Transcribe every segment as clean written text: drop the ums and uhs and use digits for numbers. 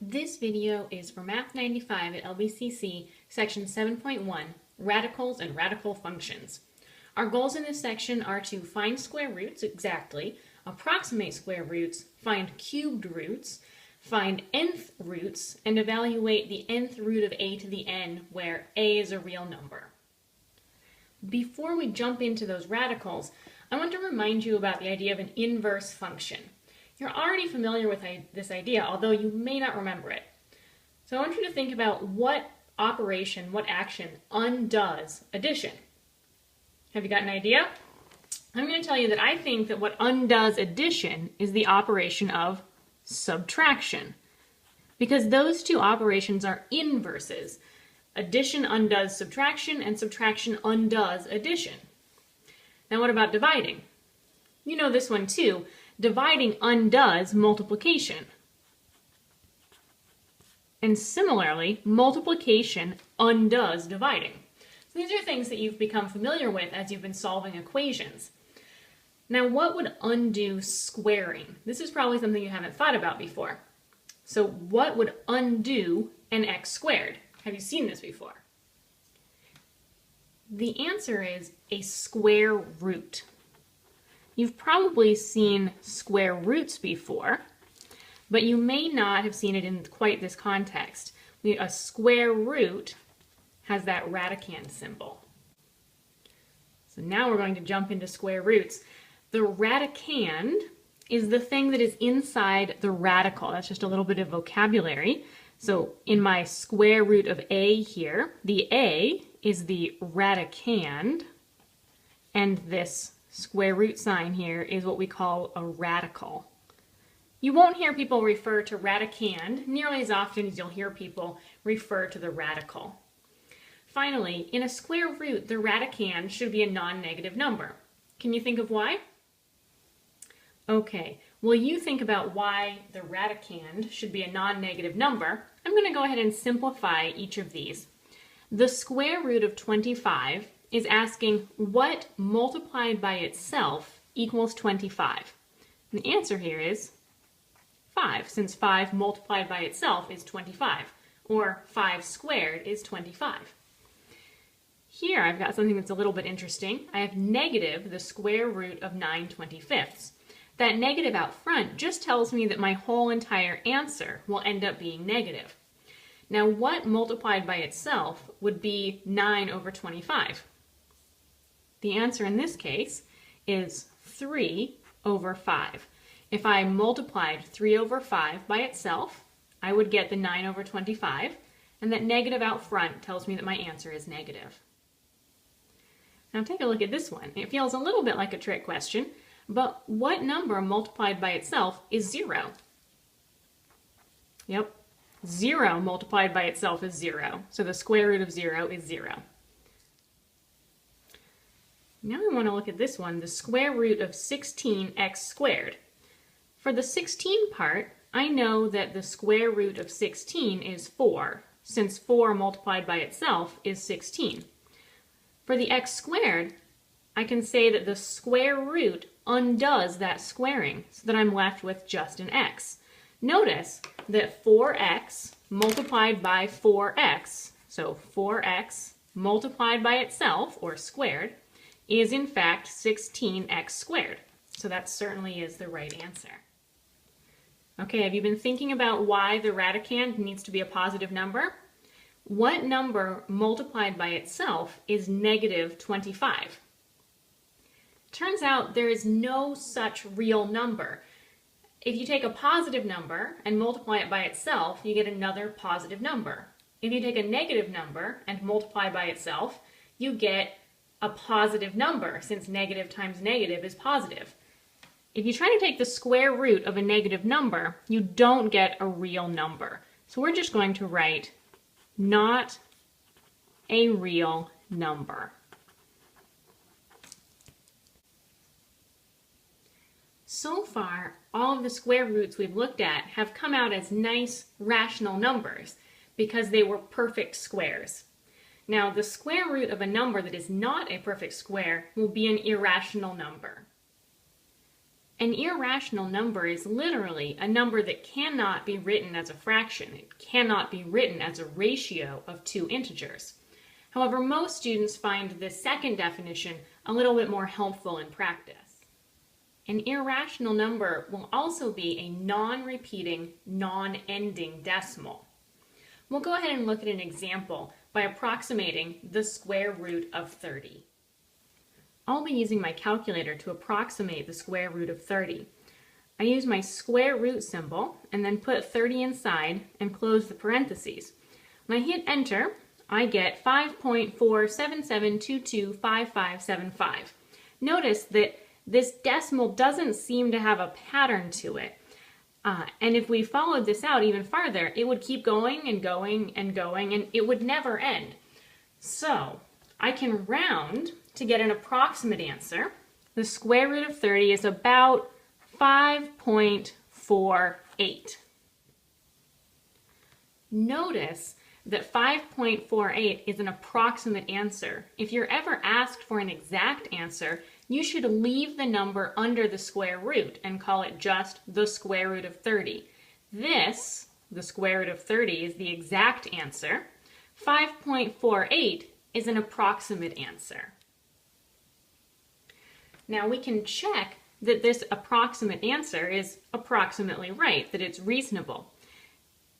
This video is for Math 95 at LBCC, Section 7.1, Radicals and Radical Functions. Our goals in this section are to find square roots exactly, approximate square roots, find cubed roots, find nth roots, and evaluate the nth root of a to the n, where a is a real number. Before we jump into those radicals, I want to remind you about the idea of an inverse function. You're already familiar with this idea, although you may not remember it. So I want you to think about what operation, what action undoes addition. Have you got an idea? I'm going to tell you that I think that what undoes addition is the operation of subtraction, because those two operations are inverses. Addition undoes subtraction, and subtraction undoes addition. Now what about dividing? You know this one too. Dividing undoes multiplication. And similarly, multiplication undoes dividing. So these are things that you've become familiar with as you've been solving equations. Now, what would undo squaring? This is probably something you haven't thought about before. So what would undo an x squared? Have you seen this before? The answer is a square root. You've probably seen square roots before, but you may not have seen it in quite this context. A square root has that radicand symbol. So now we're going to jump into square roots. The radicand is the thing that is inside the radical. That's just a little bit of vocabulary. So in my square root of a here, the a is the radicand, and this square root sign here is what we call a radical. You won't hear people refer to radicand nearly as often as you'll hear people refer to the radical. Finally, in a square root, the radicand should be a non-negative number. Can you think of why? Okay, while you think about why the radicand should be a non-negative number, I'm going to go ahead and simplify each of these. The square root of 25 is asking what multiplied by itself equals 25. And the answer here is 5, since 5 multiplied by itself is 25, or 5 squared is 25. Here I've got something that's a little bit interesting. I have negative the square root of 9/25. That negative out front just tells me that my whole entire answer will end up being negative. Now what multiplied by itself would be 9/25? The answer in this case is 3/5. If I multiplied 3/5 by itself, I would get the 9/25, and that negative out front tells me that my answer is negative. Now take a look at this one. It feels a little bit like a trick question, but what number multiplied by itself is 0? Yep, 0 multiplied by itself is 0, so the square root of 0 is 0. Now we want to look at this one, the square root of 16x squared. For the 16 part, I know that the square root of 16 is 4, since 4 multiplied by itself is 16. For the x squared, I can say that the square root undoes that squaring, so that I'm left with just an x. Notice that 4x multiplied by 4x, so 4x multiplied by itself, or squared, is in fact 16x squared. So that certainly is the right answer. Okay, have you been thinking about why the radicand needs to be a positive number? What number multiplied by itself is negative 25? Turns out there is no such real number. If you take a positive number and multiply it by itself, you get another positive number. If you take a negative number and multiply by itself, you get a positive number, since negative times negative is positive. If you try to take the square root of a negative number, you don't get a real number. So we're just going to write not a real number. So far, all of the square roots we've looked at have come out as nice, rational numbers because they were perfect squares. Now, the square root of a number that is not a perfect square will be an irrational number. An irrational number is literally a number that cannot be written as a fraction. It cannot be written as a ratio of two integers. However, most students find this second definition a little bit more helpful in practice. An irrational number will also be a non-repeating, non-ending decimal. We'll go ahead and look at an example by approximating the square root of 30. I'll be using my calculator to approximate the square root of 30. I use my square root symbol and then put 30 inside and close the parentheses. When I hit enter, I get 5.477225575. Notice that this decimal doesn't seem to have a pattern to it. And if we followed this out even farther, it would keep going and going and going, and it would never end. So I can round to get an approximate answer. The square root of 30 is about 5.48. Notice that 5.48 is an approximate answer. If you're ever asked for an exact answer, you should leave the number under the square root and call it just the square root of 30. This, the square root of 30, is the exact answer. 5.48 is an approximate answer. Now we can check that this approximate answer is approximately right, that it's reasonable.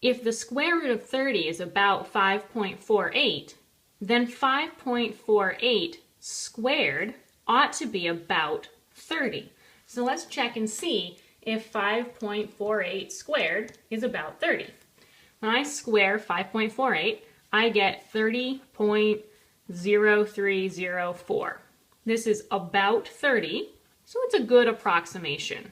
If the square root of 30 is about 5.48, then 5.48 squared ought to be about 30. So let's check and see if 5.48 squared is about 30. When I square 5.48, I get 30.0304. This is about 30, so it's a good approximation.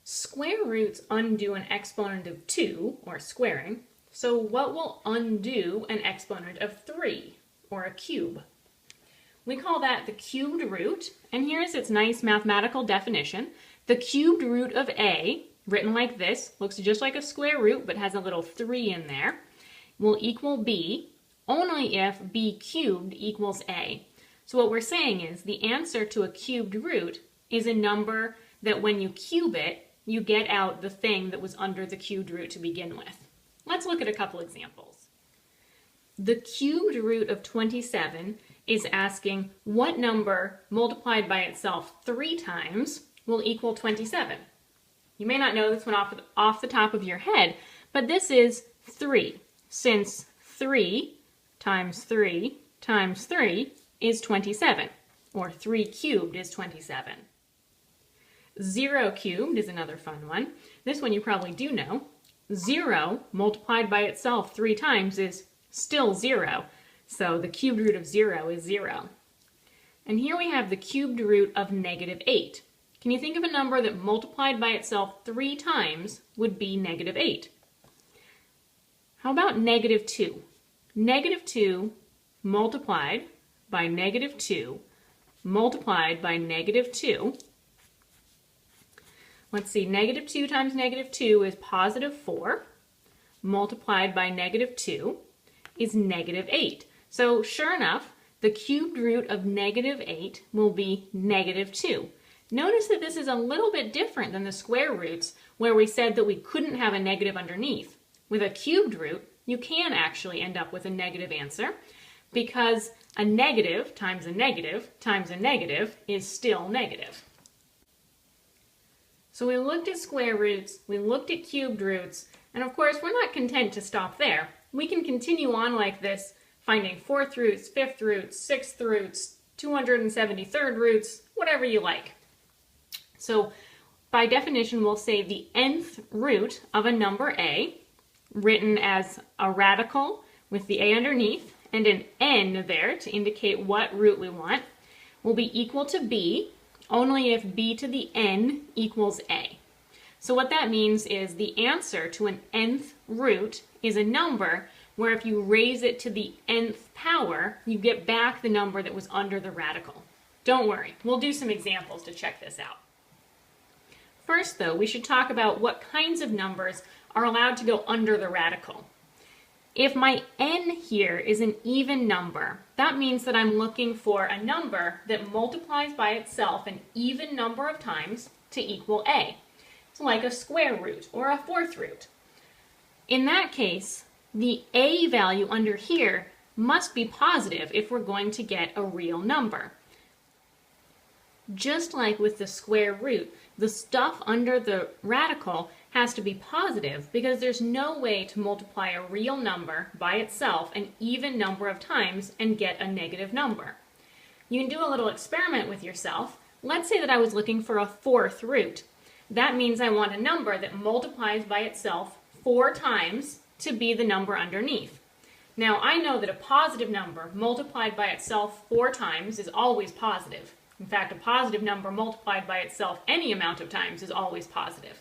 Square roots undo an exponent of 2, or squaring, so what will undo an exponent of 3, or a cube? We call that the cubed root, and here's its nice mathematical definition. The cubed root of a, written like this, looks just like a square root but has a little 3 in there, will equal b only if b cubed equals a. So what we're saying is the answer to a cubed root is a number that when you cube it, you get out the thing that was under the cubed root to begin with. Let's look at a couple examples. The cubed root of 27 is asking what number multiplied by itself 3 times will equal 27. You may not know this one off the top of your head, but this is 3, since 3 times 3 times 3 is 27, or 3 cubed is 27. 0 cubed is another fun one. This one you probably do know. 0 multiplied by itself 3 times is still 0, so the cubed root of 0 is 0. And here we have the cubed root of -8. Can you think of a number that multiplied by itself 3 times would be -8? How about -2? -2 multiplied by -2 multiplied by -2. Let's see, -2 times -2 is +4, multiplied by -2 is -8. So sure enough, the cubed root of -8 will be -2. Notice that this is a little bit different than the square roots where we said that we couldn't have a negative underneath. With a cubed root, you can actually end up with a negative answer because a negative times a negative times a negative is still negative. So we looked at square roots, we looked at cubed roots, and of course we're not content to stop there. We can continue on like this, finding 4th roots, 5th roots, 6th roots, 273rd roots, whatever you like. So by definition we'll say the nth root of a number a, written as a radical with the a underneath and an n there to indicate what root we want, will be equal to b, only if b to the n equals a. So what that means is the answer to an nth root is a number where if you raise it to the nth power, you get back the number that was under the radical. Don't worry, we'll do some examples to check this out. First though, we should talk about what kinds of numbers are allowed to go under the radical. If my n here is an even number, that means that I'm looking for a number that multiplies by itself an even number of times to equal a. It's like a square root or a fourth root. In that case, the a value under here must be positive if we're going to get a real number. Just like with the square root, the stuff under the radical has to be positive because there's no way to multiply a real number by itself an even number of times and get a negative number. You can do a little experiment with yourself. Let's say that I was looking for a fourth root. That means I want a number that multiplies by itself 4 times to be the number underneath. Now I know that a positive number multiplied by itself 4 times is always positive. In fact, a positive number multiplied by itself any amount of times is always positive.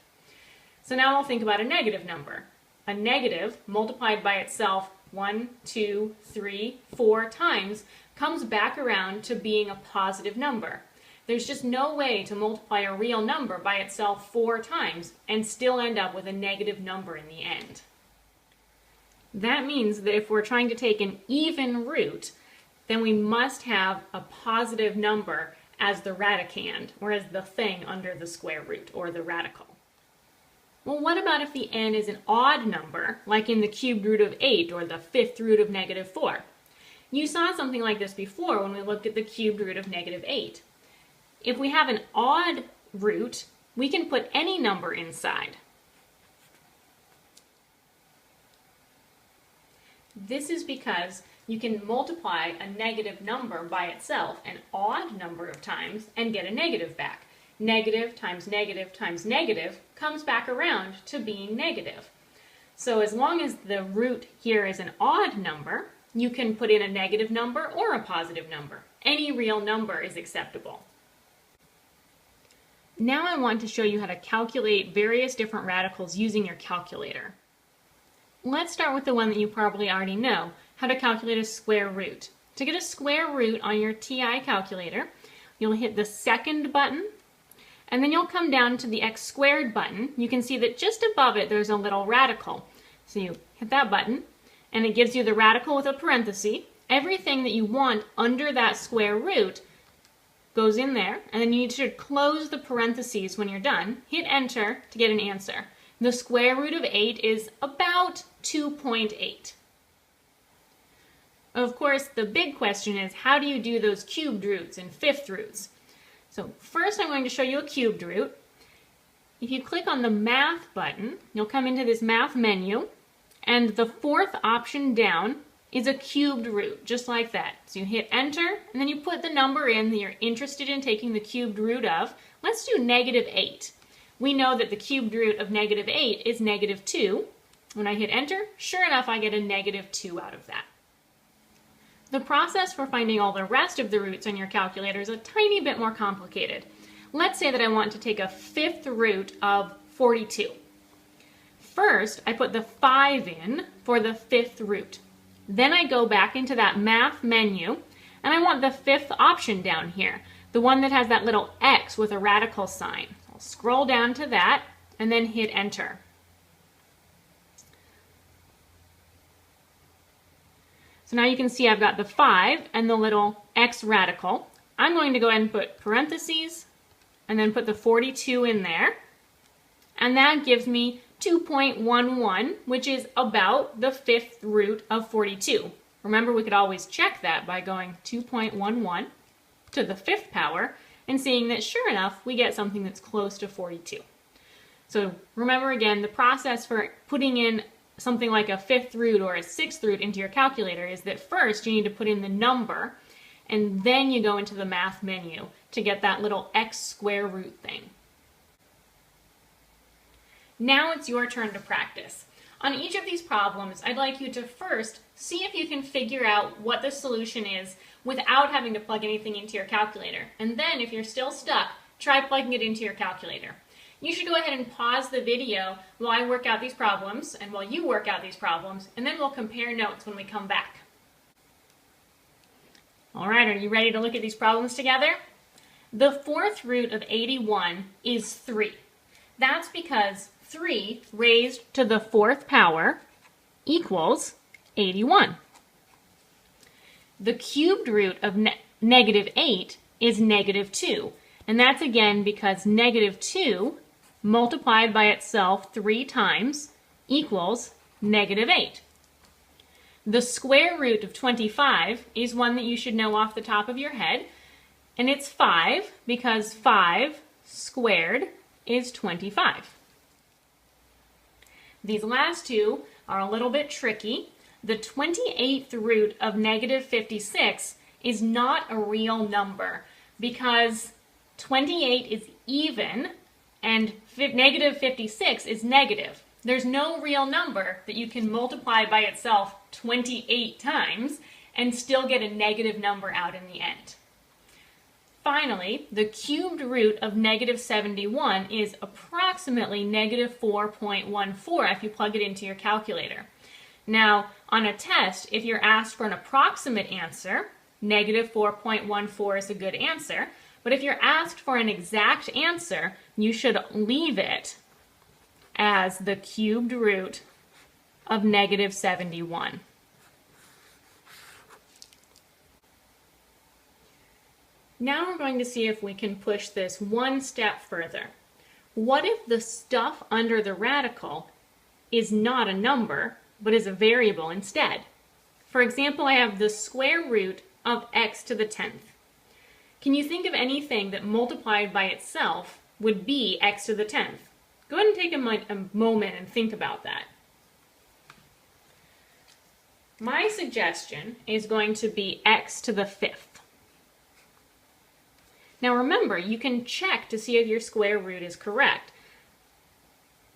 So now I'll think about a negative number. A negative multiplied by itself 1, 2, 3, 4 times comes back around to being a positive number. There's just no way to multiply a real number by itself 4 times and still end up with a negative number in the end. That means that if we're trying to take an even root, then we must have a positive number as the radicand, or as the thing under the square root, or the radical. Well, what about if the n is an odd number, like in the cubed root of 8, or the fifth root of negative 4? You saw something like this before when we looked at the cubed root of negative 8. If we have an odd root, we can put any number inside. This is because you can multiply a negative number by itself an odd number of times and get a negative back. Negative times negative times negative comes back around to being negative. So as long as the root here is an odd number, you can put in a negative number or a positive number. Any real number is acceptable. Now I want to show you how to calculate various different radicals using your calculator. Let's start with the one that you probably already know, how to calculate a square root. To get a square root on your TI calculator, you'll hit the second button, and then you'll come down to the x squared button. You can see that just above it there's a little radical. So you hit that button, and it gives you the radical with a parenthesis. Everything that you want under that square root goes in there, and then you need to close the parentheses when you're done. Hit enter to get an answer. The square root of 8 is about 2.8. Of course, the big question is, how do you do those cubed roots and fifth roots? So first I'm going to show you a cubed root. If you click on the math button, you'll come into this math menu, and the fourth option down is a cubed root, just like that. So you hit enter, and then you put the number in that you're interested in taking the cubed root of. Let's do negative 8. We know that the cubed root of negative 8 is negative 2. When I hit enter, sure enough, I get a negative 2 out of that. The process for finding all the rest of the roots on your calculator is a tiny bit more complicated. Let's say that I want to take a fifth root of 42. First, I put the 5 in for the fifth root. Then I go back into that math menu, and I want the fifth option down here, the one that has that little X with a radical sign. I'll scroll down to that, and then hit enter. So now you can see I've got the 5 and the little X radical. I'm going to go ahead and put parentheses and then put the 42 in there. And that gives me 2.11, which is about the fifth root of 42. Remember, we could always check that by going 2.11 to the fifth power and seeing that sure enough, we get something that's close to 42. So remember again, the process for putting in something like a fifth root or a sixth root into your calculator is that first you need to put in the number, and then you go into the math menu to get that little x square root thing. Now it's your turn to practice. On each of these problems, I'd like you to first see if you can figure out what the solution is without having to plug anything into your calculator. And then if you're still stuck, try plugging it into your calculator. You should go ahead and pause the video while I work out these problems and while you work out these problems, and then we'll compare notes when we come back. All right, are you ready to look at these problems together? The fourth root of 81 is 3. That's because 3 raised to the fourth power equals 81. The cubed root of negative 8 is negative 2. And that's again because negative 2 multiplied by itself 3 times equals negative 8. The square root of 25 is one that you should know off the top of your head. And it's 5 because 5 squared is 25. These last two are a little bit tricky. The 28th root of negative 56 is not a real number because 28 is even and negative 56 is negative. There's no real number that you can multiply by itself 28 times and still get a negative number out in the end. Finally, the cubed root of negative 71 is approximately negative 4.14 if you plug it into your calculator. Now, on a test, if you're asked for an approximate answer, negative 4.14 is a good answer. But if you're asked for an exact answer, you should leave it as the cubed root of negative 71. Now we're going to see if we can push this one step further. What if the stuff under the radical is not a number, but is a variable instead? For example, I have the square root of x to the 10th. Can you think of anything that multiplied by itself would be x to the 10th? Go ahead and take a moment and think about that. My suggestion is going to be x to the 5th. Now remember, you can check to see if your square root is correct.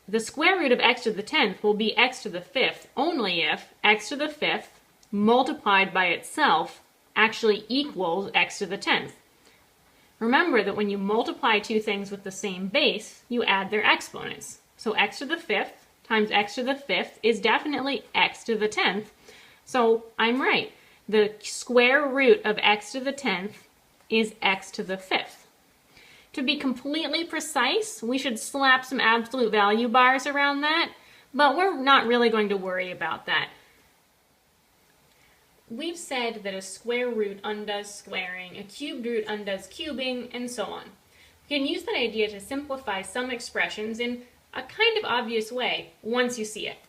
The square root of x to the 10th will be x to the 5th only if x to the 5th multiplied by itself actually equals x to the 10th. Remember that when you multiply two things with the same base, you add their exponents. So x to the 5th times x to the 5th is definitely x to the 10th. So I'm right. The square root of x to the 10th is x to the 5th. To be completely precise, we should slap some absolute value bars around that, but we're not really going to worry about that. We've said that a square root undoes squaring, a cubed root undoes cubing, and so on. We can use that idea to simplify some expressions in a kind of obvious way once you see it.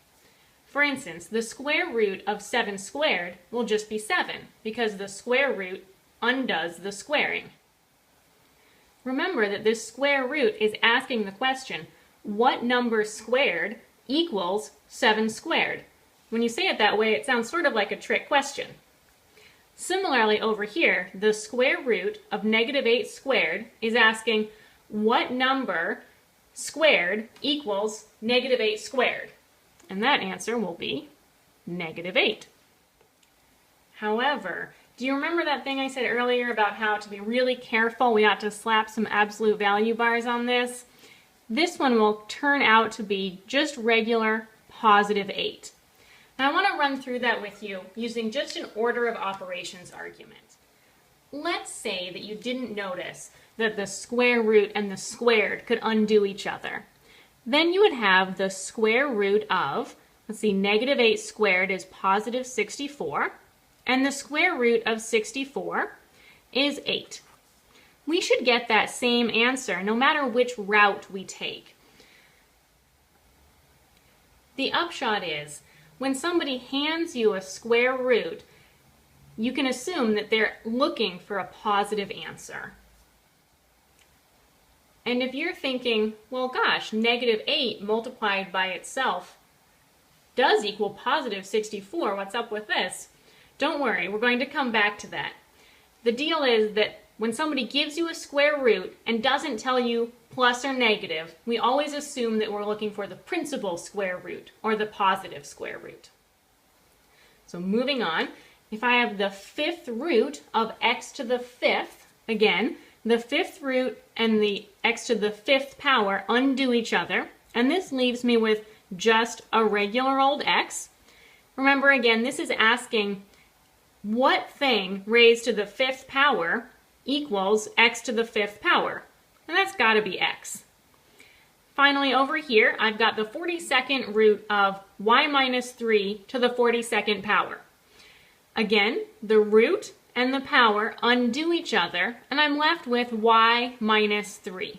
For instance, the square root of 7 squared will just be 7 because the square root undoes the squaring. Remember that this square root is asking the question, what number squared equals 7 squared? When you say it that way, it sounds sort of like a trick question. Similarly, over here, the square root of negative 8 squared is asking, what number squared equals negative 8 squared? And that answer will be negative 8. However, do you remember that thing I said earlier about how to be really careful? We ought to slap some absolute value bars on this. This one will turn out to be just regular positive 8. Now I want to run through that with you using just an order of operations argument. Let's say that you didn't notice that the square root and the squared could undo each other. Then you would have the square root of, let's see, negative 8 squared is positive 64. And the square root of 64 is 8. We should get that same answer no matter which route we take. The upshot is, when somebody hands you a square root, you can assume that they're looking for a positive answer. And if you're thinking, well gosh, negative 8 multiplied by itself does equal positive 64, what's up with this? Don't worry, we're going to come back to that. The deal is that when somebody gives you a square root and doesn't tell you plus or negative, we always assume that we're looking for the principal square root or the positive square root. So moving on, if I have the 5th root of x to the 5th, again, the 5th root and the x to the 5th power undo each other, and this leaves me with just a regular old x. Remember again, this is asking what thing raised to the 5th power equals x to the 5th power? And that's got to be x. Finally, over here, I've got the 42nd root of y minus 3 to the 42nd power. Again, the root and the power undo each other, and I'm left with y minus 3.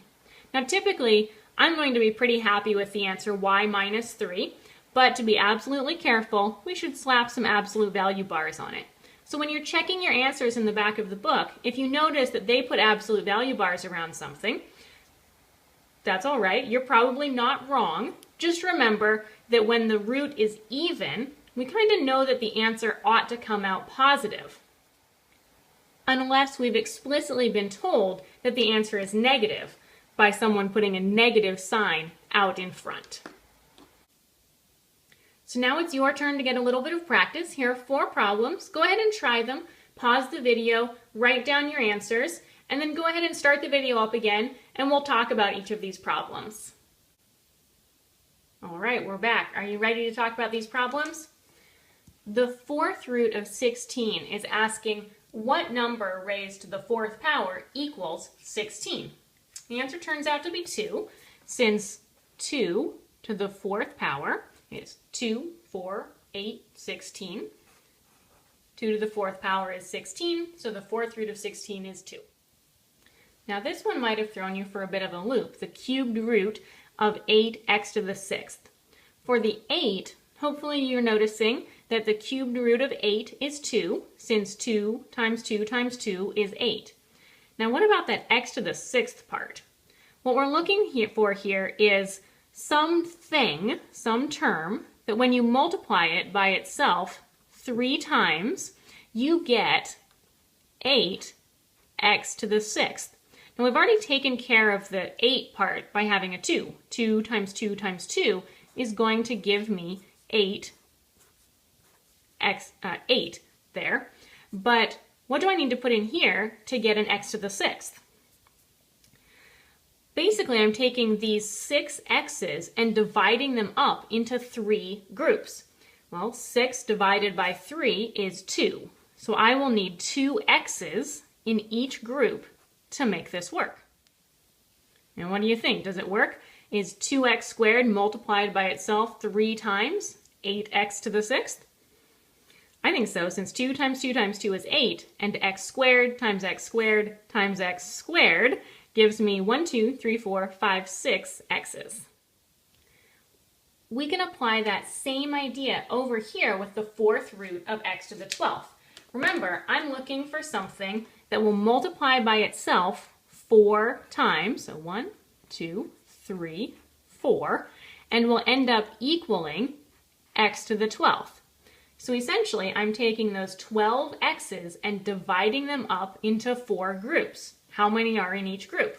Now, typically, I'm going to be pretty happy with the answer y minus 3, but to be absolutely careful, we should slap some absolute value bars on it. So when you're checking your answers in the back of the book, if you notice that they put absolute value bars around something, that's all right. You're probably not wrong. Just remember that when the root is even, we kind of know that the answer ought to come out positive, unless we've explicitly been told that the answer is negative by someone putting a negative sign out in front. So now it's your turn to get a little bit of practice. Here are 4 problems. Go ahead and try them. Pause the video, write down your answers, and then go ahead and start the video up again, and we'll talk about each of these problems. All right, we're back. Are you ready to talk about these problems? The 4th root of 16 is asking what number raised to the 4th power equals 16? The answer turns out to be 2, since 2 to the 4th power is 2, 4, 8, 16. 2 to the 4th power is 16, so the 4th root of 16 is 2. Now this one might have thrown you for a bit of a loop, the cubed root of 8x to the 6th. For the 8, hopefully you're noticing that the cubed root of 8 is 2, since 2 times 2 times 2 is 8. Now what about that x to the 6th part? What we're looking for here is something, some term, that when you multiply it by itself 3 times, you get 8x to the 6th. Now we've already taken care of the 8 part by having a 2. 2 times 2 times 2 is going to give me 8 there. But what do I need to put in here to get an x to the 6th? Basically, I'm taking these 6 x's and dividing them up into 3 groups. Well, 6 divided by 3 is 2. So I will need 2 x's in each group to make this work. And what do you think? Does it work? Is 2x squared multiplied by itself 3 times 8x to the 6th? I think so, since 2 times 2 times 2 is 8, and x squared times x squared times x squared gives me 1, 2, 3, 4, 5, 6 x's. We can apply that same idea over here with the 4th root of x to the 12th. Remember, I'm looking for something that will multiply by itself 4 times, so 1, 2, 3, 4, and will end up equaling x to the 12th. So essentially, I'm taking those 12 x's and dividing them up into 4 groups. How many are in each group?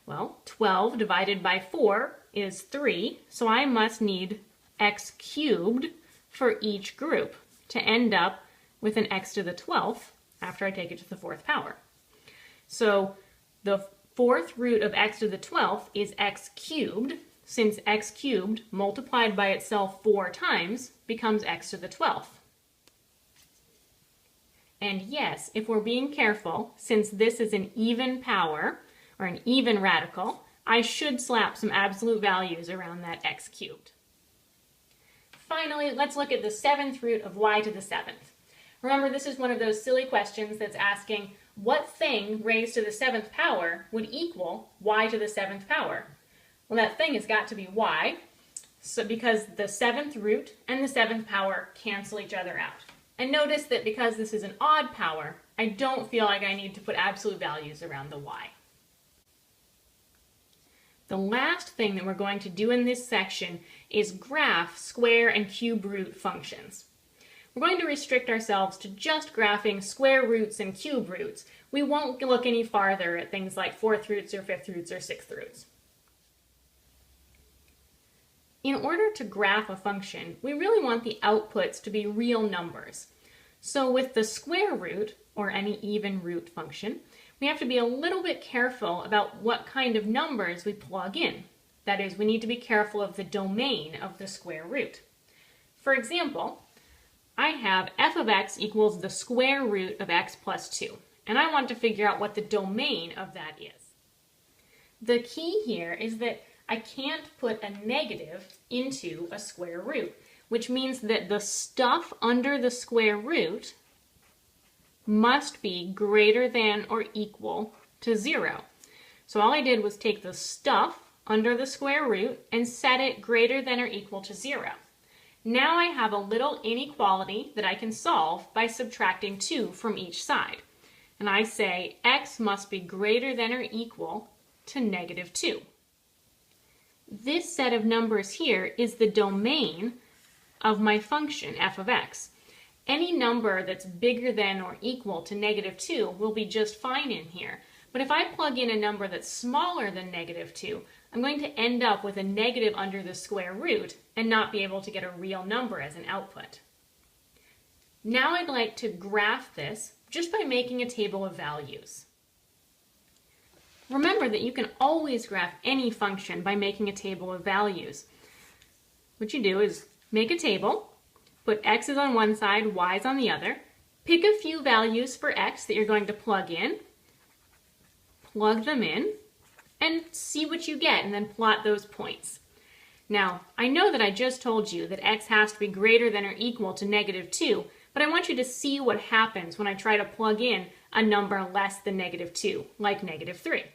Well, 12 divided by 4 is 3, so I must need x cubed for each group to end up with an x to the 12th after I take it to the 4th power. So the 4th root of x to the 12th is x cubed, since x cubed multiplied by itself 4 times becomes x to the 12th. And yes, if we're being careful, since this is an even power, or an even radical, I should slap some absolute values around that x cubed. Finally, let's look at the 7th root of y to the 7th. Remember, this is one of those silly questions that's asking what thing raised to the 7th power would equal y to the 7th power? Well, that thing has got to be y, so because the 7th root and the 7th power cancel each other out. And notice that because this is an odd power, I don't feel like I need to put absolute values around the y. The last thing that we're going to do in this section is graph square and cube root functions. We're going to restrict ourselves to just graphing square roots and cube roots. We won't look any farther at things like 4th roots or 5th roots or 6th roots. In order to graph a function, we really want the outputs to be real numbers. So with the square root, or any even root function, we have to be a little bit careful about what kind of numbers we plug in. That is, we need to be careful of the domain of the square root. For example, I have f of x equals the square root of x plus 2, and I want to figure out what the domain of that is. The key here is that I can't put a negative into a square root, which means that the stuff under the square root must be greater than or equal to 0. So all I did was take the stuff under the square root and set it greater than or equal to 0. Now I have a little inequality that I can solve by subtracting 2 from each side. And I say x must be greater than or equal to -2. This set of numbers here is the domain of my function f of x. Any number that's bigger than or equal to -2 will be just fine in here. But if I plug in a number that's smaller than -2, I'm going to end up with a negative under the square root and not be able to get a real number as an output. Now I'd like to graph this just by making a table of values. Remember that you can always graph any function by making a table of values. What you do is make a table, put x's on one side, y's on the other, pick a few values for x that you're going to plug them in, and see what you get, and then plot those points. Now, I know that I just told you that x has to be greater than or equal to -2, but I want you to see what happens when I try to plug in a number less than -2, like -3.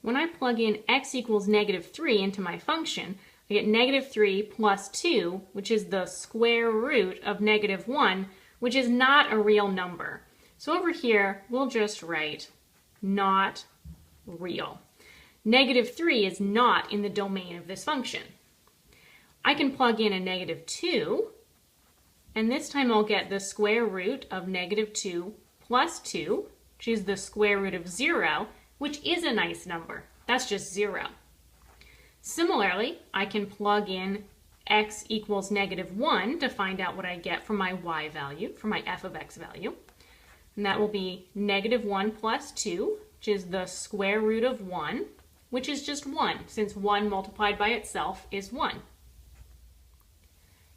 When I plug in x equals -3 into my function, I get -3 plus 2, which is the square root of -1, which is not a real number. So over here, we'll just write not real. -3 is not in the domain of this function. I can plug in a -2, and this time I'll get the square root of -2 plus 2, which is the square root of 0, which is a nice number. That's just 0. Similarly, I can plug in x equals -1 to find out what I get for my y value, for my f of x value. And that will be -1 plus 2, which is the square root of 1, which is just 1, since 1 multiplied by itself is 1.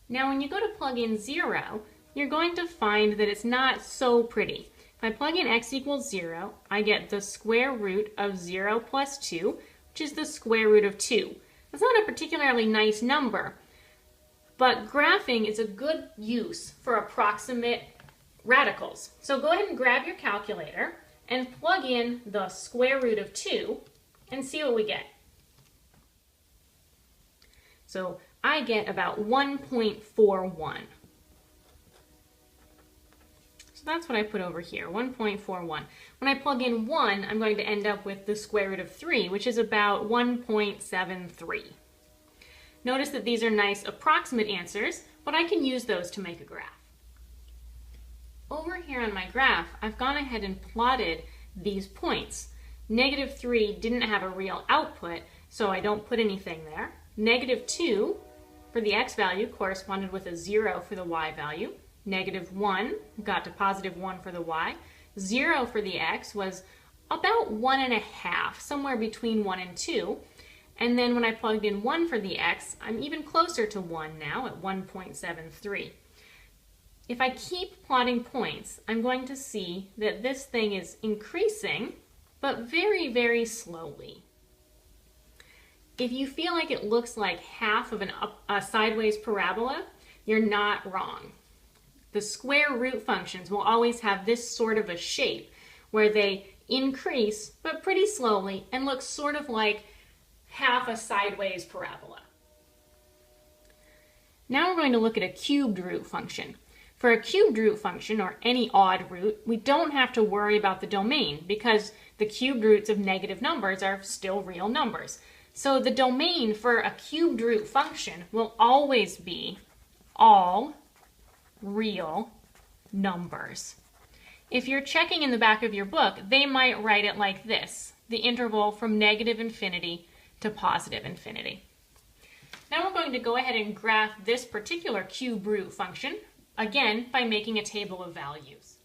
Now when you go to plug in 0, you're going to find that it's not so pretty. If I plug in x equals 0, I get the square root of 0 plus 2, which is the square root of 2. That's not a particularly nice number, but graphing is a good use for approximate radicals. So go ahead and grab your calculator and plug in the square root of 2 and see what we get. So I get about 1.41. So that's what I put over here, 1.41. When I plug in 1, I'm going to end up with the square root of 3, which is about 1.73. Notice that these are nice approximate answers, but I can use those to make a graph. Over here on my graph, I've gone ahead and plotted these points. -3 didn't have a real output, so I don't put anything there. -2 for the x value corresponded with a 0 for the y value. -1 got to +1 for the y. 0 for the x was about 1.5, somewhere between 1 and 2. And then when I plugged in 1 for the x, I'm even closer to 1 now at 1.73. If I keep plotting points, I'm going to see that this thing is increasing, but very, very slowly. If you feel like it looks like half of a sideways parabola, you're not wrong. The square root functions will always have this sort of a shape where they increase, but pretty slowly, and look sort of like half a sideways parabola. Now we're going to look at a cubed root function. For a cubed root function, or any odd root, we don't have to worry about the domain because the cubed roots of negative numbers are still real numbers. So the domain for a cubed root function will always be all real numbers. If you're checking in the back of your book, they might write it like this, the interval from -infinity to +infinity. Now we're going to go ahead and graph this particular cube root function, again by making a table of values.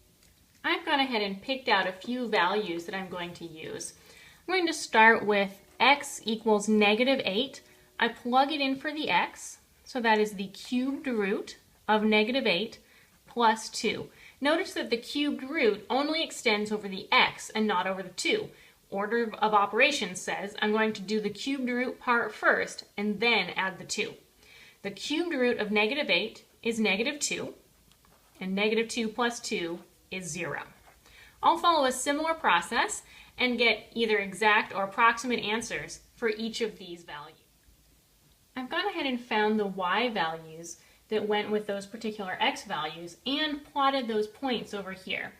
I've gone ahead and picked out a few values that I'm going to use. I'm going to start with x equals -8. I plug it in for the x, so that is the cubed root of -8 plus 2. Notice that the cubed root only extends over the x and not over the 2. order of operations says I'm going to do the cubed root part first and then add the 2. The cubed root of negative 8 is negative 2, and negative 2 plus 2 is 0. I'll follow a similar process and get either exact or approximate answers for each of these values. I've gone ahead and found the y values that went with those particular x values and plotted those points over here.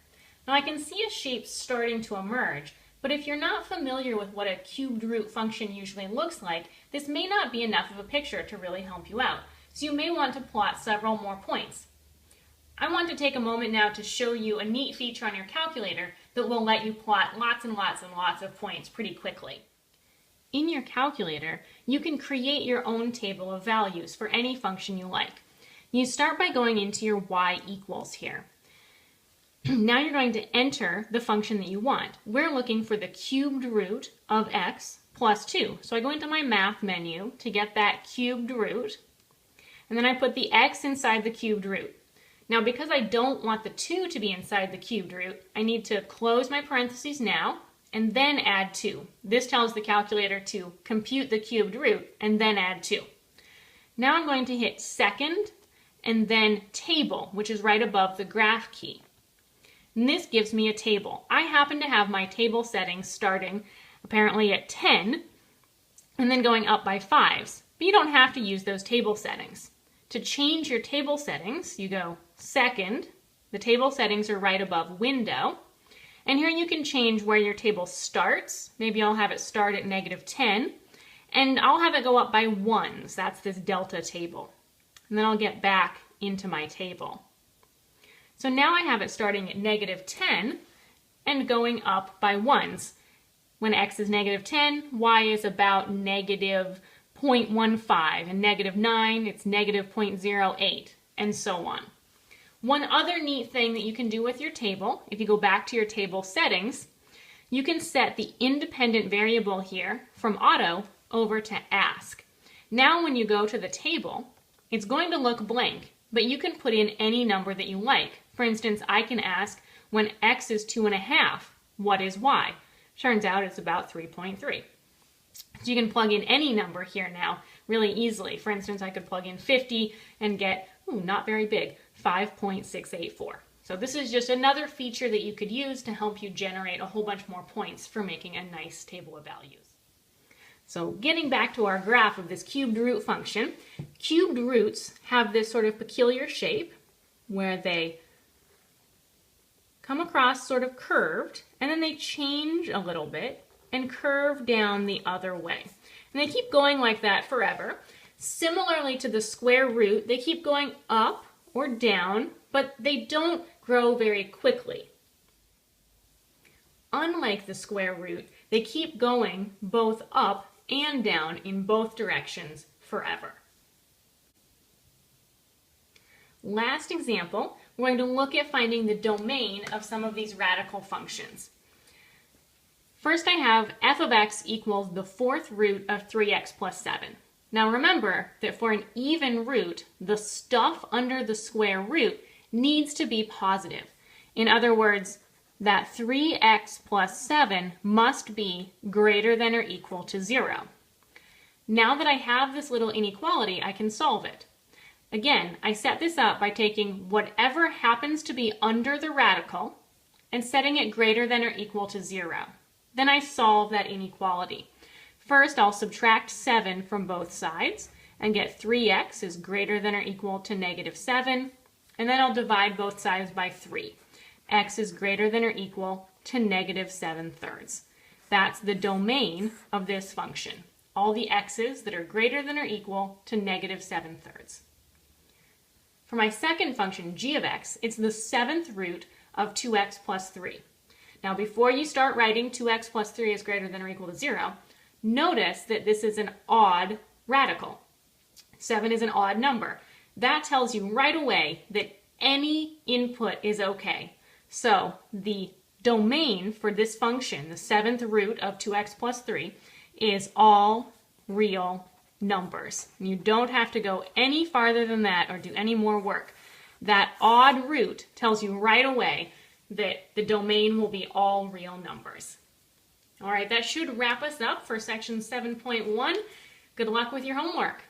Now I can see a shape starting to emerge, but if you're not familiar with what a cubed root function usually looks like, this may not be enough of a picture to really help you out. So you may want to plot several more points. I want to take a moment now to show you a neat feature on your calculator that will let you plot lots and lots and lots of points pretty quickly. In your calculator, you can create your own table of values for any function you like. You start by going into your y equals here. Now you're going to enter the function that you want. We're looking for the cubed root of x plus 2. So I go into my math menu to get that cubed root, and then I put the x inside the cubed root. Now because I don't want the 2 to be inside the cubed root, I need to close my parentheses now and then add 2. This tells the calculator to compute the cubed root and then add 2. Now I'm going to hit second and then table, which is right above the graph key. And this gives me a table. I happen to have my table settings starting apparently at 10 and then going up by 5s, but you don't have to use those table settings. To change your table settings, you go second, the table settings are right above window, and here you can change where your table starts. Maybe I'll have it start at negative 10, and I'll have it go up by 1s. That's this delta table. And then I'll get back into my table. So now I have it starting at negative 10 and going up by 1s. When x is negative 10, y is about negative 0.15, and negative 9, it's negative 0.08, and so on. One other neat thing that you can do with your table, if you go back to your table settings, you can set the independent variable here from auto over to ask. Now when you go to the table, it's going to look blank, but you can put in any number that you like. For instance, I can ask, when x is 2.5, what is y? Turns out it's about 3.3. So you can plug in any number here now really easily. For instance, I could plug in 50 and get, not very big, 5.684. So this is just another feature that you could use to help you generate a whole bunch more points for making a nice table of values. So getting back to our graph of this cubed root function, cubed roots have this sort of peculiar shape where they come across sort of curved, and then they change a little bit and curve down the other way. And they keep going like that forever. Similarly to the square root, they keep going up or down, but they don't grow very quickly. Unlike the square root, they keep going both up and down in both directions forever. Last example, we're going to look at finding the domain of some of these radical functions. First I have f of x equals the fourth root of 3x plus 7. Now remember that for an even root, the stuff under the square root needs to be positive. In other words, that 3x plus 7 must be greater than or equal to 0. Now that I have this little inequality, I can solve it. Again, I set this up by taking whatever happens to be under the radical and setting it greater than or equal to 0. Then I solve that inequality. First, I'll subtract 7 from both sides and get 3x is greater than or equal to negative 7, and then I'll divide both sides by 3. X is greater than or equal to negative 7/3. That's the domain of this function. All the x's that are greater than or equal to negative 7/3. For my second function, g of x, it's the seventh root of 2x plus 3. Now before you start writing 2x plus 3 is greater than or equal to 0, notice that this is an odd radical. 7 is an odd number. That tells you right away that any input is okay. So the domain for this function, the seventh root of 2x plus 3, is all real numbers. You don't have to go any farther than that or do any more work. That odd root tells you right away that the domain will be all real numbers. All right, that should wrap us up for section 7.1. Good luck with your homework.